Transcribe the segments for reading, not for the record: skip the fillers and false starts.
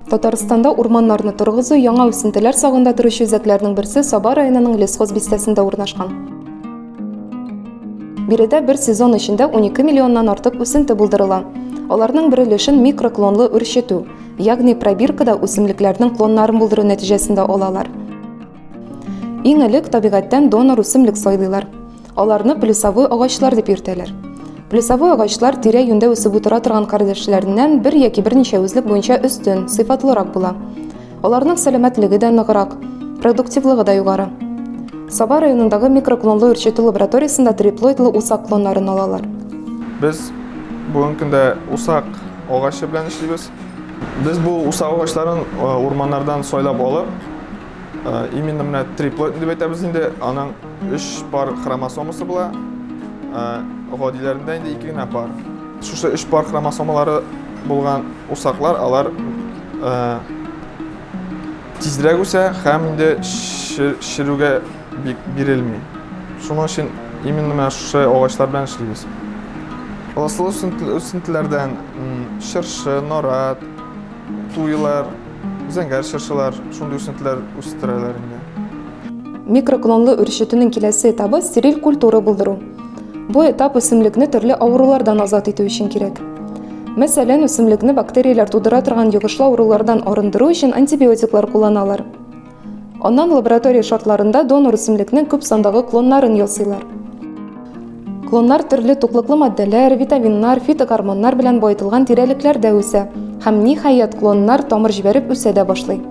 Татарстанда урманнарны торгызу яңа үсентеләр сагында торучы үзәкләрнең берсе Саба районының лесхоз бистәсендә урнашкан. Биредә бер сезон эчендә 12 миллионнан артык үсенте булдырыла. Аларның бер өлешен микроклонлы үрчетү, ягъни пробиркада үсемлекләрнең клоннарын булдыру нәтиҗәсендә алалар. Иң элек табигатьтән донор үсемлек сайлыйлар. Аларны плюсовой агачлар дип йөртәләр. Плюсовой агачлар тирә-юньдә үсеп утыра торган кардәшләреннән бер яки берничә үзлек буенча өстен, сыйфатлырак була. Аларның сәламәтлеге дә ныграк, продуктивлыгы да югары. Саба районындагы микроклонлы үрчетү лабораториясендә триплоидлы усак клоннарын алалар. Без бүгенге көндә усак агачы белән эшлибез. Без бу усак агачларын урманнардан сайлап алып, именно менә триплоид дип әйтәбез инде, аның 3 пар хромосомасы була. Гадиләрендә инде 2 генә пар. Шушы 3 пар хромосомалары булган усаклар, алар тизрәк үсә һәм инде ширүгә бирелми. Шуның өчен именно менә шушы агачлар белән эшлибез. Асыл үсентеләрдән шыршы, нарат, туйлар, зәңгәр шыршылар, шундый үсентеләр үстерәләр инде. Микроклонлы үрчетүнең киләсе этабы стериль культура булдыру. Бу этап үсемлекне төрле авырулардан азат итү өчен кирәк. Мәсәлән, үсемлекне бактерияләр тудыра торган йогышлы авырулардан арындыру өчен антибиотиклар кулланалар. Аннан лаборатория шартларында донор үсемлекнең күп сандагы клоннарын ясыйлар. Клоннар төрле туклыклы матдәләр, витаминнар, фитогормоннар белән баетылган тирәлекләрдә үсә һәм ниһаять клоннар тамыр җибәреп үсә дә башлый.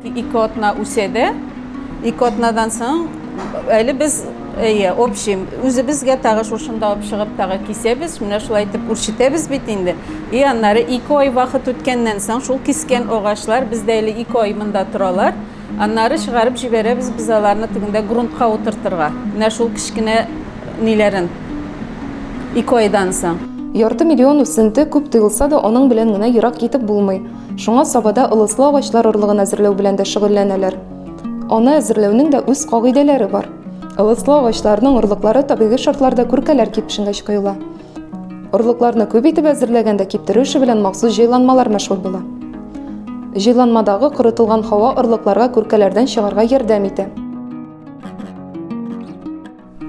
Икотна үсәдә, икотнадан соң әле без общем, үзебезгә тагы шушында алып чыгып тагы кисәбез, менә шулай итеп үрчетәбез бит инде. И аннары 2 ай вакыт үткәннән соң шул кискән агачлар бездә әле 2 ай монда торалар. Аннары чыгарып җибәрәбез без аларны тегендә грунтка утыртырга. Менә шул кичкенә ниләрен 2 айдан соң. Ярты миллион үсенте күп тыелса да, аның белән генә ерак китеп булмый. Шуңа Сабада ылыслы агачлар орлыгын әзерләү белән дә шөгыльләнәләр. Аны әзерләүнең дә үз кагыйдәләре бар. Ылыслы агачларның орлыклары табигый шартларда күркәләр кипшенгәч коела. Орлыкларны күп итеп әзерләгәндә киптерү эше белән махсус җайланмалар мәшгуль була. Җайланмадагы корытылган һава орлыкларга күркәләрдән чыгарга ярдәм итә.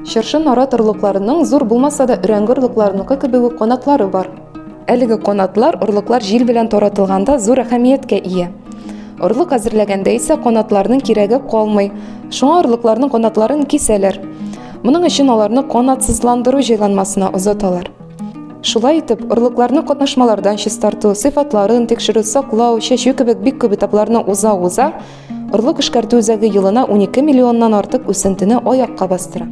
Шыршы нарат орлыкларының зур булмаса да өрәңге орлыкларыныкы кебек үк канатлары бар. Әлеге канатлар орлыклар җил белән таратылганда зур әһәмияткә ия. Орлык әзерләгәндә исә канатларның кирәге калмый. Шуңа орлыкларның канатларын кисәләр. Моның өчен аларны канатсызландыру җайланмасына озаталар. Шулай итеп, орлыкларны катнашмалардан чистарту, сыйфатларын тикшерү, саклау, чәчү кебек бик күп этапларны уза-уза, орлык эшкәртү үзәге елына 12 миллионнан артык үсентене аякка бастыра.